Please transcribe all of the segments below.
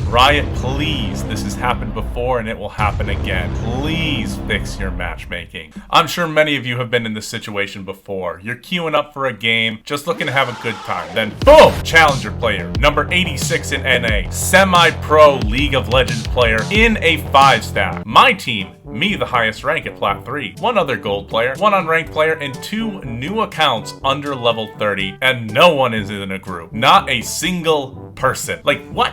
Riot, please, this has happened before and it will happen again. Please fix your matchmaking. I'm sure many of you have been in this situation before. You're queuing up for a game, just looking to have a good time. Then boom! Challenger player, number 86 in NA, semi-pro League of Legends player in a 5-stack. My team, me the highest rank at Plat 3, one other gold player, one unranked player, and 2 new accounts under level 30, and no one is in a group. Not a single person. Like, what?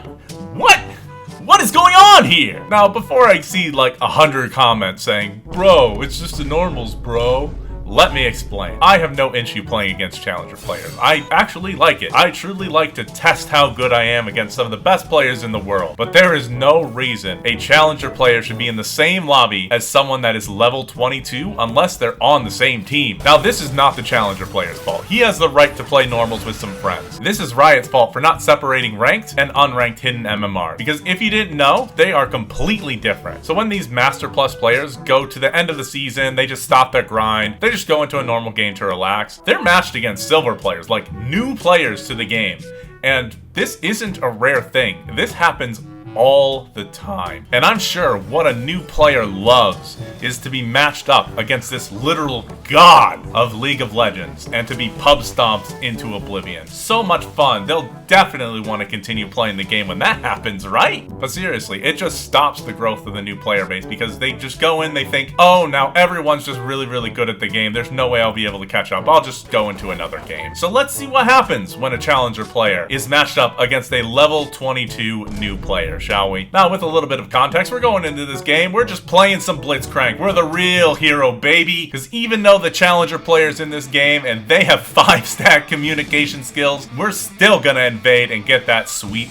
What is going on here? Now, before I see like 100 comments saying, bro, it's just the normals, bro. Let me explain. I have no issue playing against challenger players. I actually like it. I truly like to test how good I am against some of the best players in the world. But there is no reason a challenger player should be in the same lobby as someone that is level 22 unless they're on the same team. Now, this is not the challenger player's fault. He has the right to play normals with some friends. This is Riot's fault for not separating ranked and unranked hidden MMR. Because if you didn't know, they are completely different. So when these Master Plus players go to the end of the season, they just stop their grind. They just go into a normal game to relax. They're matched against silver players, like new players to the game. And this isn't a rare thing. This happens all the time. And I'm sure what a new player loves is to be matched up against this literal god of League of Legends and to be pub stomped into oblivion. So much fun. They'll definitely want to continue playing the game when that happens, right? But seriously, it just stops the growth of the new player base because they just go in, they think, oh, now everyone's just really good at the game. There's no way I'll be able to catch up. I'll just go into another game. So let's see what happens when a challenger player is matched up against a level 22 new player, shall we? Now, with a little bit of context, we're going into this game. We're just playing some Blitzcrank. We're the real hero, baby. Because even though the challenger players in this game and they have 5-stack communication skills, we're still gonna invade and get that sweet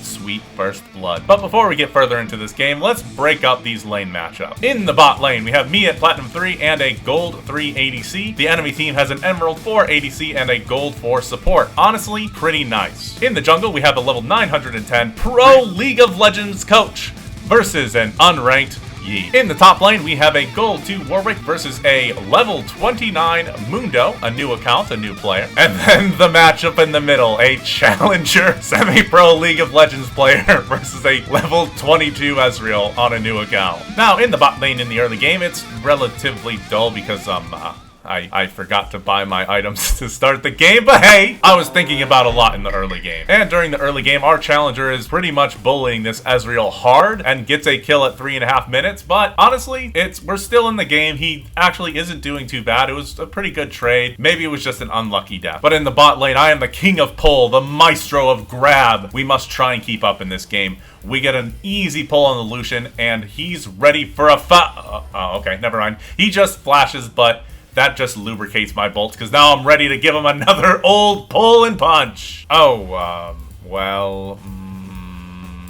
first blood. But before we get further into this game, let's break up these lane matchups. In the bot lane, we have me at Platinum 3 and a Gold 3 ADC. The enemy team has an Emerald 4 ADC and a Gold 4 support. Honestly, pretty nice. In the jungle, we have a level 910 Pro League of Legends coach versus an unranked Yi. In the top lane, we have a Gold 2 Warwick versus a level 29 Mundo, a new account, a new player. And then the matchup in the middle, a challenger semi-pro League of Legends player versus a level 22 Ezreal on a new account. Now, in the bot lane in the early game, it's relatively dull because, I forgot to buy my items to start the game, but hey, I was thinking about a lot in the early game. And during the early game, our challenger is pretty much bullying this Ezreal hard and gets a kill at 3.5 minutes, but honestly, we're still in the game. He actually isn't doing too bad. It was a pretty good trade. Maybe it was just an unlucky death. But in the bot lane, I am the king of pull, the maestro of grab. We must try and keep up in this game. We get an easy pull on the Lucian, and he's ready for a okay, never mind. He just flashes, but that just lubricates my bolts, because now I'm ready to give him another old pull and punch. Oh, well,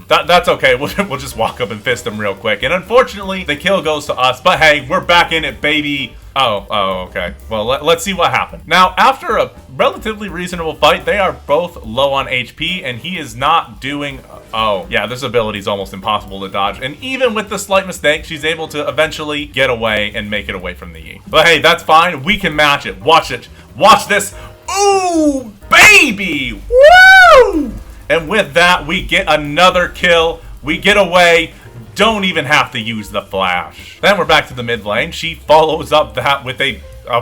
that's okay. We'll just walk up and fist him real quick. And unfortunately, the kill goes to us, but hey, we're back in it, baby. Oh, okay. Well, let's see what happened. Now, after a relatively reasonable fight, they are both low on HP, and he is not doing... Oh, yeah, this ability is almost impossible to dodge. And even with the slight mistake, she's able to eventually get away and make it away from the Yi. But hey, that's fine. We can match it. Watch it. Watch this. Ooh, baby! Woo! And with that, we get another kill. We get away. Don't even have to use the flash. Then we're back to the mid lane. She follows up that with a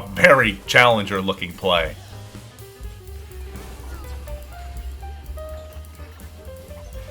very challenger looking play.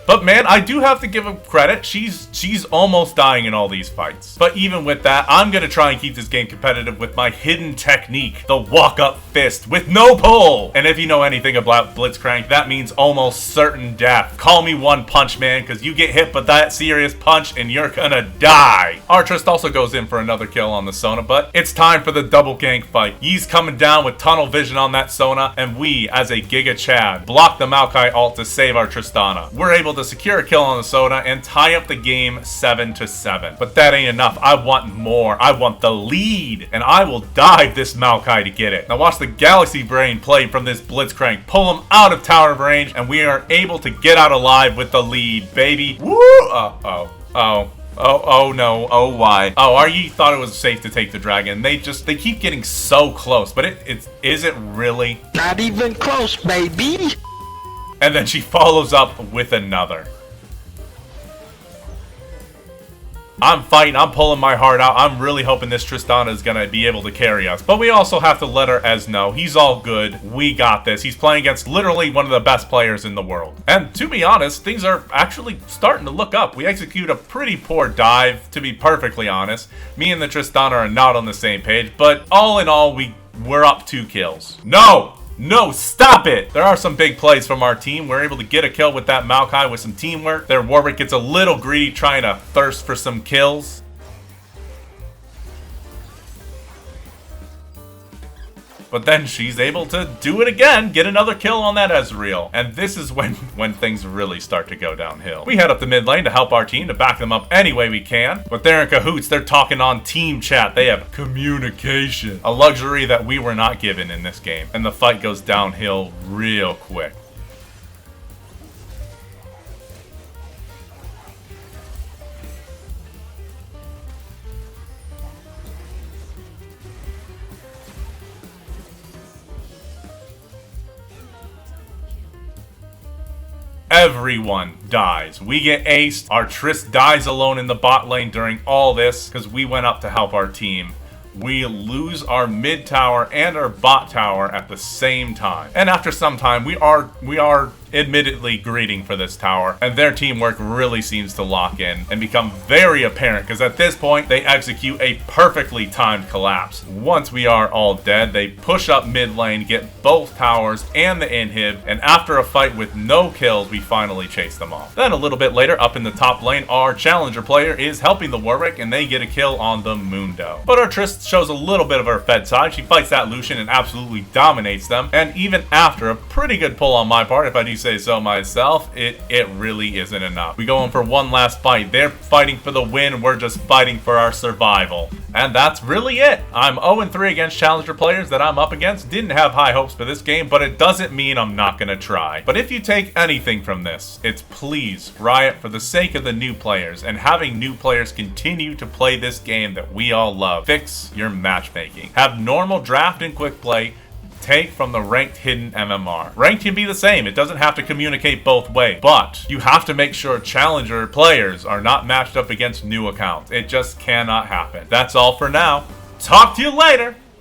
But man, I do have to give him credit. She's almost dying in all these fights. But even with that, I'm going to try and keep this game competitive with my hidden technique, the walk-up fist with no pull. And if you know anything about Blitzcrank, that means almost certain death. Call me One Punch Man, because you get hit by that serious punch and you're gonna die. Artrist also goes in for another kill on the Sona, but it's time for the double gank fight. Yi's coming down with tunnel vision on that Sona, and we, as a Giga Chad, block the Maokai ult to save our Tristana. We're able to secure a kill on the Sona and tie up the game 7-7. But that ain't enough. I want more. I want the lead, and I will dive this Maokai to get it. Now watch the Galaxy Brain play from this Blitzcrank, pull him out of tower range, and we are able to get out alive with the lead, baby. Woo! Oh no, oh why? Oh, RE thought it was safe to take the dragon. They keep getting so close, but is it really? Not even close, baby. And then she follows up with another. I'm fighting, I'm pulling my heart out. I'm really hoping this Tristana is going to be able to carry us. But we also have to let our Ez know he's all good. We got this. He's playing against literally one of the best players in the world. And to be honest, things are actually starting to look up. We execute a pretty poor dive, to be perfectly honest. Me and the Tristana are not on the same page, but all in all, we're up 2 kills. No! No, stop it! There are some big plays from our team. We're able to get a kill with that Maokai with some teamwork. Their Warwick gets a little greedy trying to thirst for some kills. But then she's able to do it again, get another kill on that Ezreal. And this is when things really start to go downhill. We head up the mid lane to help our team, to back them up any way we can. But they're in cahoots, they're talking on team chat. They have communication, a luxury that we were not given in this game. And the fight goes downhill real quick. Everyone dies. We get aced. Our Trist dies alone in the bot lane during all this because we went up to help our team. We lose our mid tower and our bot tower at the same time. And after some time, we are admittedly greeting for this tower, and their teamwork really seems to lock in and become very apparent because at this point they execute a perfectly timed collapse. Once we are all dead, they push up mid lane, get both towers and the inhib, and after a fight with no kills, we finally chase them off. Then a little bit later, up in the top lane, our challenger player is helping the Warwick and they get a kill on the Mundo. But our Trist shows a little bit of her Fed side. She fights that Lucian and absolutely dominates them, and even after a pretty good pull on my part, if I do say so myself, it really isn't enough. We go in for one last fight. They're fighting for the win, we're just fighting for our survival. And that's really it. I'm 0-3 against challenger players that I'm up against. Didn't have high hopes for this game, but it doesn't mean I'm not gonna try. But if you take anything from this, it's please, Riot, for the sake of the new players and having new players continue to play this game that we all love, fix your matchmaking. Have normal draft and quick play. Take from the ranked hidden MMR. Ranked can be the same. It doesn't have to communicate both ways, but you have to make sure challenger players are not matched up against new accounts. It just cannot happen. That's all for now. Talk to you later.